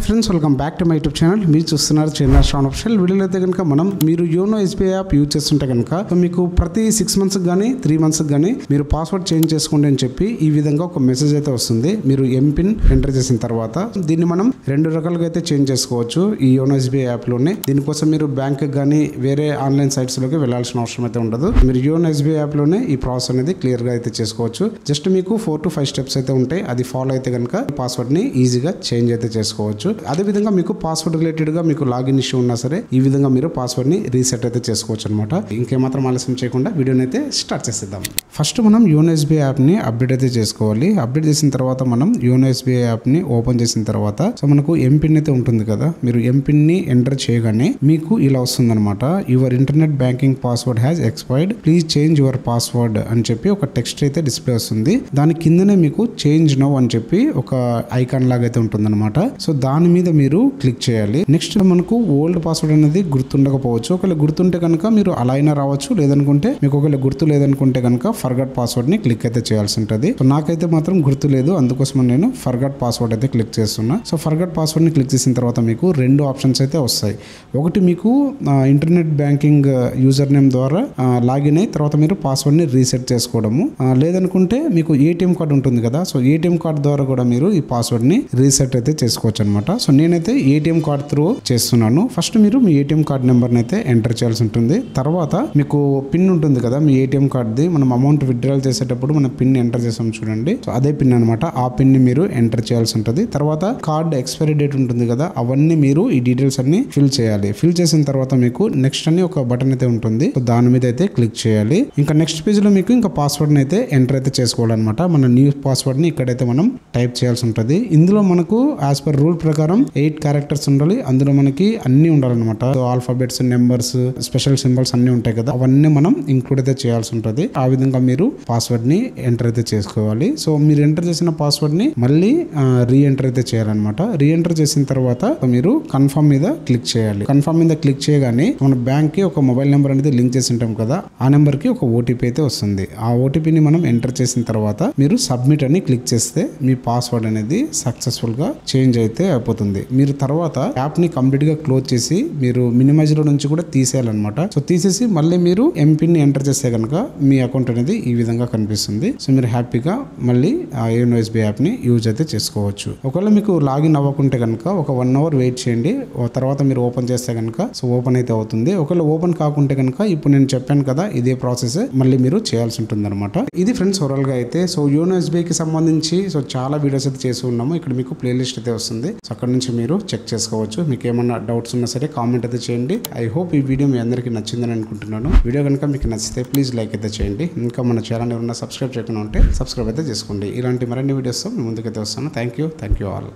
Hi friends, welcome back to my YouTube channel. మీరు చూస్తున్నారు China Shravan official. వీడియోలో అయితే కనుక మీరు యోనో ఎస్బీఐ యాప్ యూజ్ చేస్తుంటే కనుక మీకు ప్రతి 6 months కానీ 3 months కానీ మీరు పాస్వర్డ్ చేంజ్ చేసుకోండి అని చెప్పి ఈ విధంగా ఒక మెసేజ్ అయితే వస్తుంది. మీరు ఎంపిన్ ఎంటర్ చేసిన తర్వాత దీన్ని మనం 2 రకాలుగా అయితే చేంజ్ చేసుకోవచ్చు ఈ యోనో ఎస్బీఐ యాప్లోనే. దీనికోసం మీరు బ్యాంక్ కానీ వేరే ఆన్లైన్ సైట్స్లోకి వెళ్ళాల్సిన అవసరం అయితే ఉండదు. మీరు యోనో ఎస్బీఐ యాప్లోనే ఈ ప్రాసెస్ అనేది క్లియర్గా అయితే చేసుకోవచ్చు. జస్ట్ మీకు 4 to 5 steps అయితే ఉంటాయి. అది ఫాలో అయితే కనుక పాస్వర్డ్ని ఈజీగా చేంజ్ అయితే చేసుకోవచ్చు. అదే విధంగా మీకు పాస్వర్డ్ రిలేటెడ్ గా మీకు లాగిన్ ఇష్యూ ఉన్నా సరే ఈ విధంగా మీరు పాస్వర్డ్ ని రీసెట్ అయితే చేసుకోవచ్చు అనమాట. ఇంకేమాత్రం ఆలస్యం చేయకుండా వీడియోని అయితే స్టార్ట్ చేసేద్దాం. ఫస్ట్ మనం యోనో ఎస్బీఐ యాప్ ని అప్డేట్ అయితే చేసుకోవాలి. అప్డేట్ చేసిన తర్వాత మనం యోనో ఎస్బీఐ యాప్ ని ఓపెన్ చేసిన తర్వాత సో మనకు ఎంపిన్ అయితే ఉంటుంది కదా, మీరు ఎంపిన్ ని ఎంటర్ చేయగానే మీకు ఇలా వస్తుంది అనమాట. Your internet banking password has expired, please change your password అని చెప్పి ఒక టెక్స్ట్ అయితే డిస్ప్లే వస్తుంది. దాని కిందనే మీకు చేంజ్ నౌ అని చెప్పి ఒక ఐకాన్ లాగా అయితే ఉంటుంది అనమాట. సో దాని మీద మీరు క్లిక్ చేయాలి. నెక్స్ట్ మనకు ఓల్డ్ పాస్వర్డ్ అనేది గుర్తుండకపోవచ్చు. ఒకవేళ గుర్తుంటే కనుక మీరు అలా అయినా రావచ్చు, లేదనుకుంటే మీకు ఒకవేళ గుర్తు లేదనుకుంటే కనుక ఫర్గట్ పాస్వర్డ్ ని క్లిక్ అయితే చేయాల్సి ఉంటుంది. సో నాకైతే మాత్రం గుర్తు లేదు, అందుకోసం నేను ఫర్గట్ పాస్వర్డ్ అయితే క్లిక్ చేస్తున్నా. సో ఫర్గట్ పాస్వర్డ్ ని క్లిక్ చేసిన తర్వాత మీకు 2 ఆప్షన్స్ అయితే వస్తాయి. ఒకటి మీకు ఇంటర్నెట్ బ్యాంకింగ్ యూజర్ నేమ్ ద్వారా లాగిన్ అయ్యి తర్వాత మీరు పాస్వర్డ్ ని రీసెట్ చేసుకోవడము, లేదనుకుంటే మీకు ఏటీఎం కార్డు ఉంటుంది కదా, సో ఏటీఎం కార్డు ద్వారా కూడా మీరు ఈ పాస్వర్డ్ ని రీసెట్ అయితే చేసుకోవచ్చు అనమాట. సో నేనైతే ఏటీఎం కార్డ్ త్రూ చేస్తున్నాను. ఫస్ట్ మీరు మీ ఏటీఎం కార్డ్ నెంబర్ని అయితే ఎంటర్ చేయాల్సి ఉంటుంది. తర్వాత మీకు పిన్ ఉంటుంది కదా మీ ఏటీఎం కార్డ్ది, మనం అమౌంట్ విత్డ్రాల్ చేసేటప్పుడు మన పిన్ ఎంటర్ చేసాం చూడండి, సో అదే పిన్ అనమాట. ఆ పిన్ ని మీరు ఎంటర్ చేయాల్సి ఉంటుంది. తర్వాత కార్డ్ ఎక్స్పైరీ డేట్ ఉంటుంది కదా, అవన్నీ మీరు ఈ డీటెయిల్స్ అన్ని ఫిల్ చేయాలి. ఫిల్ చేసిన తర్వాత మీకు నెక్స్ట్ అని ఒక బటన్ అయితే ఉంటుంది, సో దాని మీద అయితే క్లిక్ చేయాలి. ఇంకా నెక్స్ట్ పేజ్ లో మీకు ఇంకా పాస్వర్డ్ అయితే ఎంటర్ అయితే చేసుకోవాలన్నమాట. మన న్యూ పాస్వర్డ్ ని ఇక్కడైతే మనం టైప్ చేయాల్సి ఉంటుంది. ఇందులో మనకు యాజ్ పర్ రూల్ ప్రకారం 8 క్యారెక్టర్స్ ఉండాలి. అందులో మనకి అన్ని ఉండాలన్నమాట. ఆల్ఫాబెట్స్, నెంబర్స్, స్పెషల్ సింబల్స్ అన్ని ఉంటాయి కదా, అవన్నీ మనం ఇంక్లూడ్ అయితే చేయాల్సి ఉంటుంది. ఆ విధంగా మీరు పాస్వర్డ్ ని ఎంటర్ అయితే చేసుకోవాలి. సో మీరు ఎంటర్ చేసిన పాస్వర్డ్ ని మళ్ళీ రీ ఎంటర్ అయితే చేయాలన్నమాట. రీ ఎంటర్ చేసిన తర్వాత మీరు కన్ఫర్మ్ మీద క్లిక్ చేయాలి. కన్ఫర్మ్ మీద క్లిక్ చేయగానే మన బ్యాంక్ కి ఒక మొబైల్ నెంబర్ అనేది లింక్ చేసి ఉంటాం కదా, ఆ నెంబర్ కి ఒక ఓటీపీ అయితే వస్తుంది. ఆ ఓటీపీని మనం ఎంటర్ చేసిన తర్వాత మీరు సబ్మిట్ అని క్లిక్ చేస్తే మీ పాస్వర్డ్ అనేది సక్సెస్ఫుల్ గా చేంజ్ అయితే అయిపోతుంది. మీరు తర్వాత యాప్ ని కంప్లీట్ గా క్లోజ్ చేసి మీరు మినిమైజ్ లో నుంచి కూడా తీసేయాలన్నమాట. సో తీసేసి మళ్ళీ మీరు ఎంపిన్ ని ఎంటర్ చేస్తే కనుక మీ అకౌంట్ అనేది ఈ విధంగా కనిపిస్తుంది. సో మీరు హ్యాపీగా మళ్ళీ యోనో ఎస్బీఐ యాప్ ని యూజ్ అయితే చేసుకోవచ్చు. ఒకవేళ మీకు లాగిన్ అవ్వకుంటే కనుక ఒక 1 hour వెయిట్ చేయండి. తర్వాత మీరు ఓపెన్ చేస్తే కనుక సో ఓపెన్ అయితే అవుతుంది. ఒకవేళ ఓపెన్ కాకుంటే కనుక ఇప్పుడు నేను చెప్పాను కదా ఇదే ప్రాసెస్ మళ్ళీ మీరు చేయాల్సి ఉంటుంది అనమాట. ఇది ఫ్రెండ్స్ ఓవరాల్ గా అయితే సో యోనో ఎస్బీఐ కి సంబంధించి సో చాలా వీడియోస్ అయితే చేసి ఉన్నాము. ఇక్కడ మీకు ప్లేలిస్ట్ అయితే వస్తుంది, సో అక్కడ నుంచి మీరు చెక్ చేసుకోవచ్చు. మీకు ఏమన్నా డౌట్స్ ఉన్నా సరే కామెంట్ అయితే చేయండి. ఐ హోప్ ఈ వీడియో మీ అందరికీ నచ్చిందని అనుకుంటున్నాను. వీడియో కనుక మీకు నచ్చితే ప్లీజ్ లైక్ అయితే చేయండి. ఇంకా మన ఛానల్ ఎవరైనా సబ్స్క్రైబ్ చేయకుండా ఉంటే సబ్స్క్రైబ్ అయితే చేసుకోండి. ఇలాంటి మరిన్ని వీడియోస్ మీ ముందుకైతే వస్తాను. Thank you all.